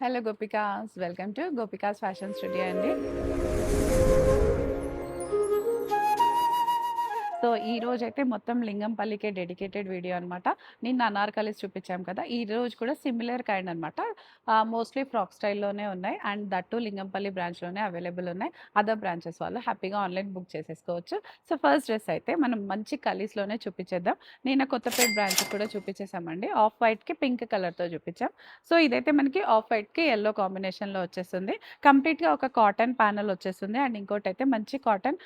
Hello gopikas welcome to gopikas fashion studio అండి. So ఈ రోజైతే మొత్తం లింగంపల్లికే డెడికేటెడ్ వీడియో అనమాట. నిన్న అనార్కలీస్ చూపించాం కదా, ఈ రోజు కూడా సిమిలర్ కైండ్ అనమాట. మోస్ట్లీ ఫ్రాక్ స్టైల్లోనే ఉన్నాయి అండ్ దట్టు లింగంపల్లి బ్రాంచ్లోనే అవైలబుల్ ఉన్నాయి. అదర్ బ్రాంచెస్ వాళ్ళు హ్యాపీగా ఆన్లైన్ బుక్ చేసేసుకోవచ్చు. సో ఫస్ట్ డ్రెస్ అయితే మనం మంచి కలీస్లోనే చూపించేద్దాం. నిన్న కొత్తపేట బ్రాంచ్ కూడా చూపించేసామండి. ఆఫ్ వైట్కి పింక్ కలర్తో చూపించాం. సో ఇదైతే మనకి ఆఫ్ వైట్కి ఎల్లో కాంబినేషన్లో వచ్చేస్తుంది. కంప్లీట్గా ఒక కాటన్ ప్యానల్ వచ్చేస్తుంది అండ్ ఇంకోటి అయితే మంచి కాటన్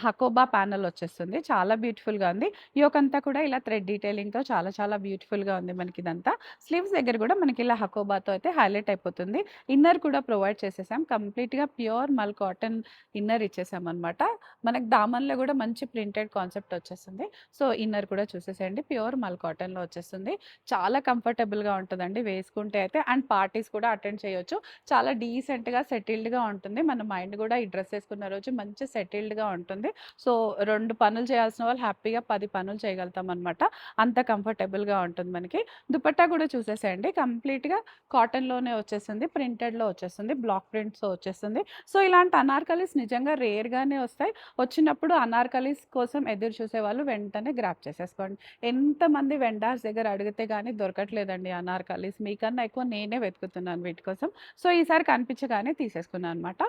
హకోబా ప్యానల్ వచ్చేస్తుంది. చాలా బ్యూటిఫుల్గా ఉంది. యోక్ అంతా కూడా ఇలా థ్రెడ్ డీటెయిలింగ్తో చాలా చాలా బ్యూటిఫుల్గా ఉంది మనకి ఇదంతా. స్లీవ్స్ దగ్గర కూడా మనకి ఇలా హకోబాతో అయితే హైలైట్ అయిపోతుంది. ఇన్నర్ కూడా ప్రొవైడ్ చేసేసాం. కంప్లీట్గా ప్యూర్ మల్ కాటన్ ఇన్నర్ ఇచ్చేసాం అనమాట. మనకి దామన్లో కూడా మంచి ప్రింటెడ్ కాన్సెప్ట్ వచ్చేస్తుంది. సో ఇన్నర్ కూడా చూసేసేయండి, ప్యూర్ మల్ కాటన్లో వచ్చేస్తుంది. చాలా కంఫర్టబుల్గా ఉంటుందండి వేసుకుంటే అయితే. అండ్ పార్టీస్ కూడా అటెండ్ చేయొచ్చు. చాలా డీసెంట్గా సెటిల్డ్గా ఉంటుంది. మన మైండ్ కూడా ఈ డ్రెస్ వేసుకున్న రోజు మంచి సెటిల్డ్గా ఉంటుంది. సో 2 పనులు చేయాల్సిన వాళ్ళు హ్యాపీగా 10 పనులు చేయగలుగుతాం అనమాట. అంత కంఫర్టబుల్గా ఉంటుంది మనకి. దుపట్టా కూడా చూసేసేయండి, కంప్లీట్గా కాటన్లోనే వచ్చేసింది, ప్రింటెడ్లో వచ్చేస్తుంది, బ్లాక్ ప్రింట్స్తో వచ్చేస్తుంది. సో ఇలాంటి అనార్కలీస్ నిజంగా రేర్గానే వస్తాయి. వచ్చినప్పుడు అనార్కలీస్ కోసం ఎదురు చూసేవాళ్ళు వెంటనే గ్రాప్ చేసేసుకోండి. ఎంతమంది వెండర్స్ దగ్గర అడిగితే కానీ దొరకట్లేదండి అనార్కలీస్. మీకన్నా ఎక్కువ నేనే వెతుకుతున్నాను వీటి కోసం. సో ఈసారి కనిపించగానే తీసేసుకున్నాను అనమాట.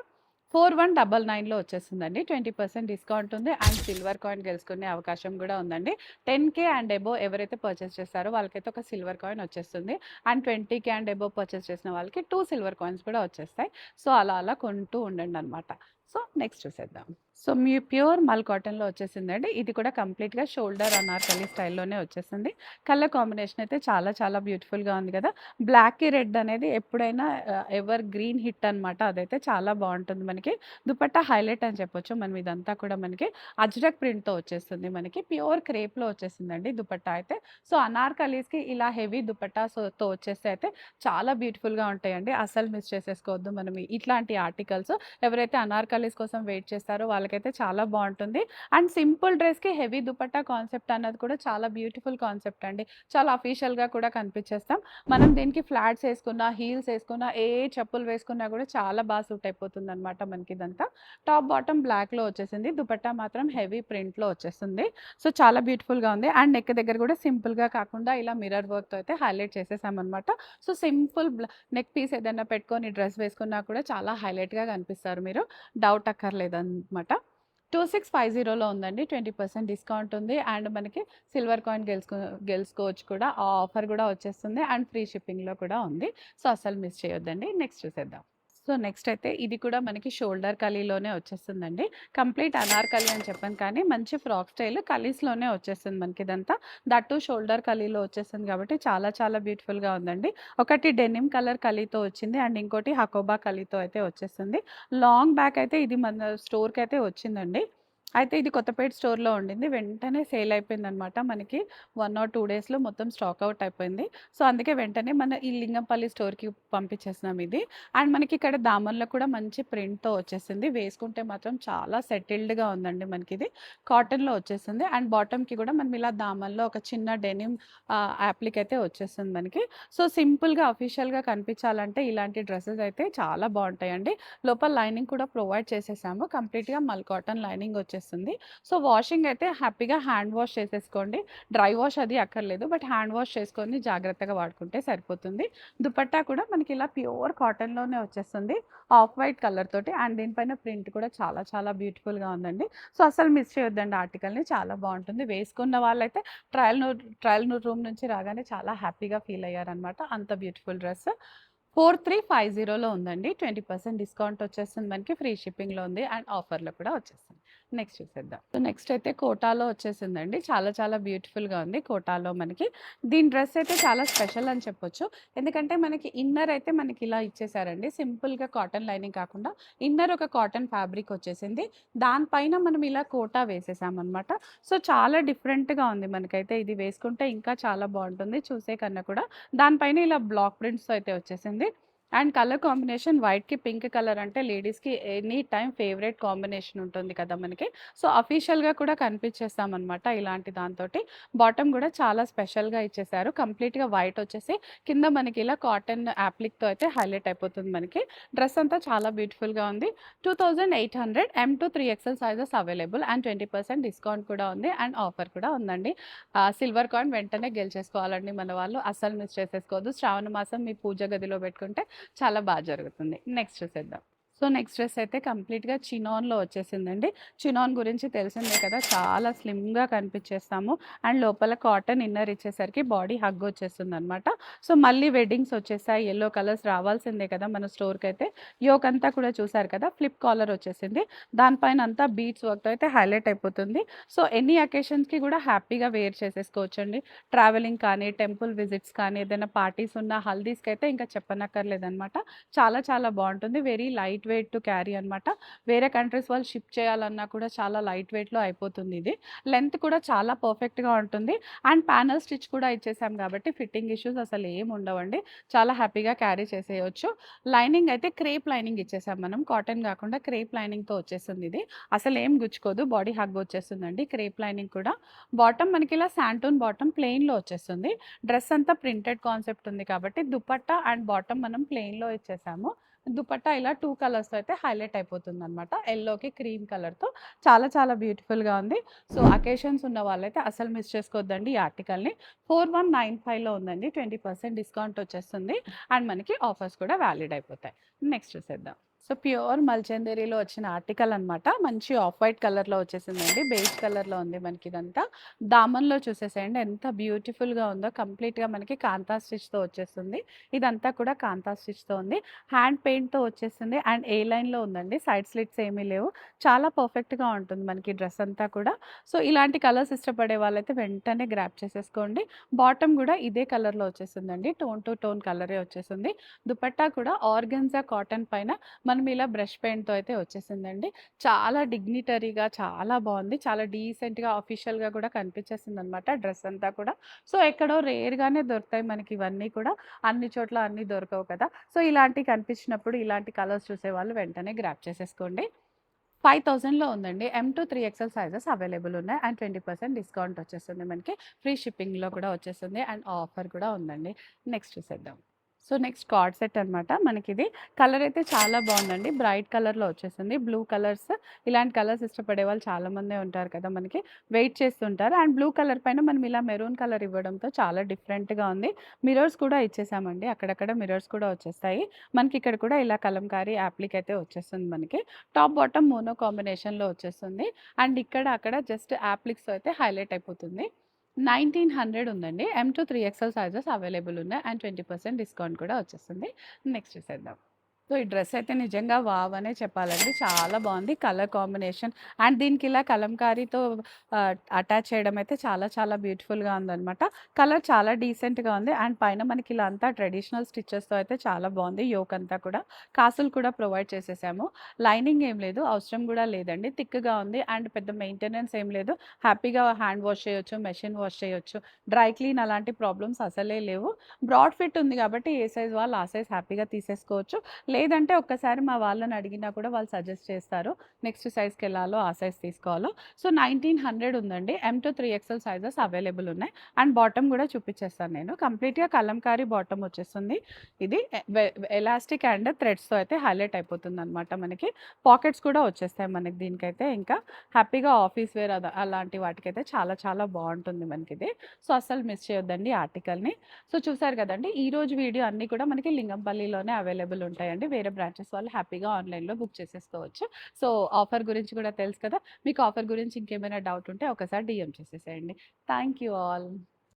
4199లో వచ్చేస్తుందండి. 20% డిస్కౌంట్ ఉంది అండ్ సిల్వర్ కాయిన్ గెలుచుకునే అవకాశం కూడా ఉందండి. 10K అండ్ అబోవ్ ఎవరైతే పర్చేస్ చేస్తారో వాళ్ళకైతే ఒక సిల్వర్ కాయిన్ వచ్చేస్తుంది. And 20K and above purchase చేసిన వాళ్ళకి 2 సిల్వర్ కాయిన్స్ కూడా వచ్చేస్తాయి. సో అలా అలా కొంటూ ఉండండి అనమాట. సో నెక్స్ట్ చూసేద్దాం. సో మీ ప్యూర్ మల్ కాటన్లో వచ్చేసిందండి. ఇది కూడా కంప్లీట్గా షోల్డర్ అనార్కలి స్టైల్లోనే వచ్చేసింది. కలర్ కాంబినేషన్ అయితే చాలా చాలా బ్యూటిఫుల్గా ఉంది కదా. బ్లాక్‌కి రెడ్ అనేది ఎప్పుడైనా ఎవర్ గ్రీన్ హిట్ అనమాట. అదైతే చాలా బాగుంటుంది మనకి. దుపట్టా హైలైట్ అని చెప్పొచ్చు. మనం ఇదంతా కూడా మనకి అజ్రక్ ప్రింట్‌తో వచ్చేస్తుంది. మనకి ప్యూర్ క్రేప్‌లో వచ్చేసిందండి దుపట్టా అయితే. సో అనార్కలీస్‌కి ఇలా హెవీ దుపట్టాస్‌తో వచ్చేస్తే అయితే చాలా బ్యూటిఫుల్‌గా ఉంటాయండి. అస్సలు మిస్ చేసేసుకోవద్దు మనం ఇట్లాంటి ఆర్టికల్స్. ఎవరైతే అనార్కలీస్ కోసం వెయిట్ చేస్తారో వాళ్ళకైతే చాలా బాగుంటుంది. అండ్ సింపుల్ డ్రెస్‌కి హెవీ దుపట్టా కాన్సెప్ట్ అన్నది కూడా చాలా బ్యూటిఫుల్ కాన్సెప్ట్ అండి. చాలా అఫీషియల్‌గా కూడా కనిపించేస్తాం. మనం దీనికి ఫ్లాట్స్ వేసుకున్నా, హీల్స్ వేసుకున్నా, ఏ చెప్పులు వేసుకున్నా కూడా చాలా బాగా సూట్ అయిపోతుందనమాట మనకి ఇదంతా. టాప్ బాటమ్ బ్లాక్‌లో వచ్చేసింది. దుపట్టా మాత్రం హెవీ ప్రింట్‌లో వచ్చేస్తుంది. సో చాలా బ్యూటిఫుల్‌గా ఉంది. అండ్ నెక్ దగ్గర కూడా సింపుల్‌గా కాకుండా ఇలా మిర్రర్ వర్క్‌తో అయితే హైలైట్ చేసేసామనమాట. సో సింపుల్ నెక్ పీస్ ఏదైనా పెట్టుకొని డ్రెస్ వేసుకున్నా కూడా చాలా హైలైట్‌గా కనిపిస్తారు మీరు. డౌట్ అక్కర్లేదనమాట. 2650లో ఉందండి. 20% డిస్కౌంట్ ఉంది. అండ్ మనకి సిల్వర్ కాయిన్ గెలుచుకోవచ్చు కూడా. ఆ ఆఫర్ కూడా వచ్చేస్తుంది అండ్ ఫ్రీ షిప్పింగ్‌లో కూడా ఉంది. సో అస్సలు మిస్ చేయొద్దండి. నెక్స్ట్ చూసేద్దాం. సో నెక్స్ట్ అయితే ఇది కూడా మనకి షోల్డర్ కలీలోనే వచ్చేస్తుందండి. కంప్లీట్ అనార్కలి అని చెప్పాను కానీ మంచి ఫ్రాక్ స్టైల్ కలీస్‌లోనే వచ్చేస్తుంది మనకి ఇదంతా. దట్టు షోల్డర్ కలీలో వచ్చేస్తుంది కాబట్టి చాలా చాలా బ్యూటిఫుల్‌గా ఉందండి. ఒకటి డెనిమ్ కలర్ కలీతో వచ్చింది అండ్ ఇంకోటి హకోబా కలీతో అయితే వచ్చేస్తుంది. లాంగ్ బ్యాక్ అయితే ఇది మన స్టోర్‌కైతే వచ్చిందండి. అయితే ఇది కొత్తపేట స్టోర్‌లో ఉండింది. వెంటనే సేల్ అయిపోయిందనమాట. మనకి 1 ఆర్ 2 డేస్‌లో మొత్తం స్టాక్ ఔట్ అయిపోయింది. సో అందుకే వెంటనే మన ఈ లింగంపల్లి స్టోర్‌కి పంపించేసినాం ఇది. అండ్ మనకి ఇక్కడ దామన్‌లో కూడా మంచి ప్రింట్‌తో వచ్చేసింది. వేసుకుంటే మాత్రం చాలా సెటిల్డ్‌గా ఉందండి మనకిది. కాటన్‌లో వచ్చేసింది. అండ్ బాటమ్‌కి కూడా మనం ఇలా దామన్‌లో ఒక చిన్న డెనిమ్ యాప్లిక్ అయితే వచ్చేస్తుంది మనకి. సో సింపుల్‌గా అఫీషియల్‌గా కనిపించాలంటే ఇలాంటి డ్రెసెస్ అయితే చాలా బాగుంటాయండి. లోపల లైనింగ్ కూడా ప్రొవైడ్ చేసేసాము. కంప్లీట్‌గా మల్ కాటన్ లైనింగ్ వచ్చేస్తుంది. సో వాషింగ్ అయితే హ్యాపీగా హ్యాండ్ వాష్ చేసేసుకోండి. డ్రై వాష్ అది అక్కర్లేదు. బట్ హ్యాండ్ వాష్ చేసుకొని జాగ్రత్తగా వాడుకుంటే సరిపోతుంది. దుపట్టా కూడా మనకి ఇలా ప్యూర్ కాటన్‌లోనే వచ్చేస్తుంది. ఆఫ్ వైట్ కలర్ తోటి అండ్ దీనిపైన ప్రింట్ కూడా చాలా చాలా బ్యూటిఫుల్‌గా ఉందండి. సో అస్సలు మిస్ చేయొద్దండి ఆర్టికల్‌ని. చాలా బాగుంటుంది. వేసుకున్న వాళ్ళైతే ట్రయల్ రూమ్ నుంచి రాగానే చాలా హ్యాపీగా ఫీల్ అయ్యారనమాట. అంత బ్యూటిఫుల్ డ్రెస్. 4350లో ఉందండి. 20% డిస్కౌంట్ వచ్చేస్తుంది మనకి. ఫ్రీ షిప్పింగ్‌లో ఉంది అండ్ ఆఫర్‌లో కూడా వచ్చేస్తుంది. నెక్స్ట్ చూసేద్దాం. సో నెక్స్ట్ అయితే కోటాలో వచ్చేసిందండి. చాలా చాలా బ్యూటిఫుల్‌గా ఉంది కోటాలో మనకి. దీని డ్రెస్ అయితే చాలా స్పెషల్ అని చెప్పొచ్చు. ఎందుకంటే మనకి ఇన్నర్ అయితే మనకి ఇలా ఇచ్చేసారండి. సింపుల్‌గా కాటన్ లైనింగ్ కాకుండా ఇన్నర్ ఒక కాటన్ ఫ్యాబ్రిక్ వచ్చేసింది. దానిపైన మనం ఇలా కోటా వేసేసామనమాట. సో చాలా డిఫరెంట్‌గా ఉంది మనకైతే. ఇది వేసుకుంటే ఇంకా చాలా బాగుంటుంది చూసే కన్నా కూడా. దానిపైన ఇలా బ్లాక్ ప్రింట్స్‌తో అయితే వచ్చేసింది. అండ్ కలర్ కాంబినేషన్ వైట్‌కి పింక్ కలర్ అంటే లేడీస్‌కి ఎనీ టైమ్ ఫేవరెట్ కాంబినేషన్ ఉంటుంది కదా మనకి. సో, అఫీషియల్‌గా కూడా కనిపించేస్తామనమాట ఇలాంటి దాంతోటి. బాటమ్ గూడా చాలా స్పెషల్‌గా ఇచ్చేసారు. కంప్లీట్‌గా వైట్ వచ్చేసి కింద మనకి ఇలా కాటన్ యాప్లిక్‌తో అయితే హైలైట్ అయిపోతుంది మనకి. డ్రెస్ అంతా చాలా బ్యూటిఫుల్‌గా ఉంది. 2800 M-3XL sizes available and 20% discount కూడా ఉంది. అండ్ ఆఫర్ కూడా ఉందండి. సిల్వర్ కాయిన్ వెంటనే గెలిచేసుకోవాలండి మన వాళ్ళు. అస్సలు మిస్ చేసేసుకోవద్దు. శ్రావణ మాసం మీ పూజ గదిలో పెట్టుకుంటే చాలా జరుగుతుంది. నెక్స్ట్ చూసేద్దాం. సో, నెక్స్ట్ డ్రెస్ అయితే కంప్లీట్‌గా చినాన్‌లో వచ్చేసిందండి. చినాన్ గురించి తెలిసిందే కదా! చాలా స్లిమ్‌గా కనిపించేస్తాము. అండ్ లోపల కాటన్ ఇన్నర్ ఇచ్చేసరికి బాడీ హగ్ వచ్చేస్తుందనమాట. సో, మళ్ళీ వెడ్డింగ్స్ వచ్చేసాయి. యెల్లో కలర్స్ రావాల్సిందే కదా! మన స్టోర్‌కైతే. యోక్ అంతా కూడా చూసారు కదా! ఫ్లిప్ కాలర్ వచ్చేసింది. దానిపైన అంతా బీడ్స్ వర్క్‌తో అయితే హైలైట్ అయిపోతుంది. సో, ఎనీ అకేషన్స్‌కి కూడా హ్యాపీగా వేర్ చేసేసుకోవచ్చండి. ట్రావెలింగ్ కానీ, టెంపుల్ విజిట్స్ కానీ, ఏదైనా పార్టీస్ ఉన్న హల్దీస్‌కైతే ఇంకా చెప్పనక్కర్లేదనమాట. చాలా చాలా బావుంటుంది. Very light weight to carry అనమాట. వేరే కంట్రీస్ వాళ్ళు షిప్ చేయాలన్నా కూడా చాలా లైట్ వెయిట్‌లో అయిపోతుంది ఇది. లెంత్ కూడా చాలా పర్ఫెక్ట్‌గా ఉంటుంది. అండ్ ప్యానెల్ స్టిచ్ కూడా ఇచ్చేసాం కాబట్టి ఫిట్టింగ్ ఇష్యూస్ అసలు ఏమి ఉండవండి. చాలా హ్యాపీగా క్యారీ చేసేయొచ్చు. లైనింగ్ అయితే క్రేప్ లైనింగ్ ఇచ్చేసాం మనం. కాటన్ కాకుండా క్రేప్ లైనింగ్‌తో వచ్చేస్తుంది ఇది. అసలేం గుచ్చుకోదు. బాడీ హగ్ వచ్చేస్తుందండి. క్రేప్ లైనింగ్ కూడా. బాటమ్ మనకి ఇలా శాంటూన్ బాటమ్ ప్లెయిన్‌లో వచ్చేస్తుంది. డ్రెస్ అంతా ప్రింటెడ్ కాన్సెప్ట్ ఉంది కాబట్టి దుపట్టా అండ్ బాటమ్ మనం ప్లెయిన్‌లో ఇచ్చేసాము. దుపట్టా ఇలా 2 కలర్స్‌తో అయితే హైలైట్ అయిపోతుందనమాట. యెల్లోకి క్రీమ్ కలర్‌తో చాలా చాలా బ్యూటిఫుల్‌గా ఉంది. సో, అకేషన్స్ ఉన్న వాళ్ళైతే అసలు మిస్ చేసుకోవద్దండి ఈ ఆర్టికల్‌ని. 4195లో ఉందండి. 20% డిస్కౌంట్ వచ్చేస్తుంది. అండ్ మనకి ఆఫర్స్ కూడా వాలిడ్ అయిపోతాయి. నెక్స్ట్ చూసేద్దాం. సో, ప్యూర్ మల్చందేరిలో వచ్చిన ఆర్టికల్ అనమాట. మంచి ఆఫ్ వైట్ కలర్‌లో వచ్చేసిందండి. బేజ్ కలర్‌లో ఉంది మనకిదంతా. దామన్‌లో చూసేసేయండి ఎంత బ్యూటిఫుల్‌గా ఉందో. కంప్లీట్‌గా మనకి కాంతా స్టిచ్‌తో వచ్చేస్తుంది. ఇదంతా కూడా కాంతా స్టిచ్‌తో ఉంది. హ్యాండ్ పెయింట్‌తో వచ్చేసింది. అండ్ ఏ లైన్‌లో ఉందండి. సైడ్ స్లిట్స్ ఏమీ లేవు. చాలా పర్ఫెక్ట్‌గా ఉంటుంది మనకి డ్రెస్ అంతా కూడా. సో, ఇలాంటి కలర్స్ ఇష్టపడే వాళ్ళైతే వెంటనే గ్రాబ్ చేసేసుకోండి. బాటమ్ గూడా ఇదే కలర్‌లో వచ్చేసిందండి. టోన్ టు టోన్ కలరే వచ్చేసింది. దుపట్టా కూడా ఆర్గన్జా కాటన్ పైన మనం ఇలా బ్రష్ పెయింట్‌తో అయితే వచ్చేసిందండి. చాలా డిగ్నిటరీగా చాలా బావుంది. చాలా డీసెంట్‌గా, ఆఫీషియల్‌గా కూడా కనిపించేసిందనమాట డ్రెస్ అంతా కూడా. సో, ఎక్కడో రేర్‌గానే దొరుకుతాయి మనకి ఇవన్నీ కూడా. అన్ని చోట్ల అన్నీ దొరకవు కదా! సో, ఇలాంటివి కనిపించినప్పుడు ఇలాంటి కలర్స్ చూసేవాళ్ళు వెంటనే గ్రాబ్ చేసేసుకోండి. 5000లో ఉందండి. M-3XL సైజెస్ అవైలబుల్ ఉన్నాయి. అండ్ 20% డిస్కౌంట్ వచ్చేస్తుంది మనకి. ఫ్రీ షిప్పింగ్‌లో కూడా వచ్చేస్తుంది. అండ్ ఆఫర్ కూడా ఉందండి. నెక్స్ట్ చూసేద్దాం. సో, నెక్స్ట్ కార్డ్ సెట్ అనమాట. మనకిది కలర్ అయితే చాలా బావుందండి. బ్రైట్ కలర్‌లో వచ్చేసింది. బ్లూ కలర్స్ ఇలాంటి కలర్స్ ఇష్టపడే వాళ్ళు చాలామందే ఉంటారు కదా! మనకి వెయిట్ చేస్తుంటారు. అండ్ బ్లూ కలర్ పైన మనం ఇలా మెరూన్ కలర్ ఇవ్వడంతో చాలా డిఫరెంట్‌గా ఉంది. మిర్రర్స్ కూడా ఇచ్చేసామండి. అక్కడక్కడ మిర్రర్స్ కూడా వచ్చేస్తాయి. మనకి ఇక్కడ కూడా ఇలా కలంకారీ యాప్లిక్ అయితే వచ్చేస్తుంది మనకి. టాప్, బాటమ్ మోనో కాంబినేషన్‌లో వచ్చేస్తుంది. అండ్ ఇక్కడ, అక్కడ జస్ట్ యాప్లిక్స్‌తో అయితే హైలైట్ అయిపోతుంది. 1900 ఉందండి. M-3XL సైజెస్ అవైలబుల్ ఉన్నాయి. అండ్ 20% డిస్కౌంట్ కూడా వచ్చేస్తుంది. నెక్స్ట్ చూసేద్దాం. సో, ఈ డ్రెస్ అయితే నిజంగా వావ్ అనే చెప్పాలండి. చాలా బావుంది. కలర్ కాంబినేషన్ అండ్ దీనికి ఇలా కలంకారీతో అటాచ్ చేయడం అయితే చాలా చాలా బ్యూటిఫుల్‌గా ఉందనమాట. కలర్ చాలా డీసెంట్‌గా ఉంది. అండ్ పైన మనకి ఇలా అంతా ట్రెడిషనల్ స్టిచెస్‌తో అయితే చాలా బావుంది. యోక్ అంతా కూడా. కాసులు కూడా ప్రొవైడ్ చేసేసాము. లైనింగ్ ఏం లేదు. అవసరం కూడా లేదండి. థిక్‌గా ఉంది. అండ్ పెద్ద మెయింటెనెన్స్ ఏం లేదు. హ్యాపీగా హ్యాండ్ వాష్ చేయొచ్చు, మెషిన్ వాష్ చేయొచ్చు. డ్రై క్లీన్ అలాంటి ప్రాబ్లమ్స్ అసలే లేవు. బ్రాడ్ ఫిట్ ఉంది కాబట్టి ఏ సైజ్ వాళ్ళు ఆ సైజ్ హ్యాపీగా తీసేసుకోవచ్చు. లేదంటే ఒక్కసారి మా వాళ్ళని అడిగినా కూడా వాళ్ళు సజెస్ట్ చేస్తారు. నెక్స్ట్ సైజ్‌కెళ్ళాలో, ఆ సైజ్ తీసుకోవాలో. సో, 1900 ఉందండి. M-3XL సైజెస్ అవైలబుల్ ఉన్నాయి. అండ్ బాటమ్ గూడా చూపిచ్చేస్తాను నేను. కంప్లీట్‌గా కలంకారీ బాటమ్ వచ్చేస్తుంది. ఇది ఎలాస్టిక్ అండ్ థ్రెడ్స్‌తో అయితే హైలైట్ అయిపోతుందనమాట మనకి. పాకెట్స్ కూడా వచ్చేస్తాయి మనకి దీనికైతే ఇంకా. హ్యాపీగా ఆఫీస్ వేర్ అలాంటి వాటికైతే చాలా చాలా బావుంటుంది మనకిది. సో, అస్సలు మిస్ చేయొద్దండి ఈ ఆర్టికల్‌ని. సో, చూసారు కదండీ! ఈరోజు వీడియో అన్నీ కూడా మనకి లింగంపల్లిలోనే అవైలబుల్ ఉంటాయండి. వేరే బ్రాంచెస్ వాళ్ళు హ్యాపీగా ఆన్‌లైన్‌లో బుక్ చేసేసుకోవచ్చు. సో, ఆఫర్ గురించి కూడా తెలుసు కదా! మీకు ఆఫర్ గురించి ఇంకేమైనా డౌట్ ఉంటే ఒకసారి డీఎం చేసేసేయండి. Thank you all.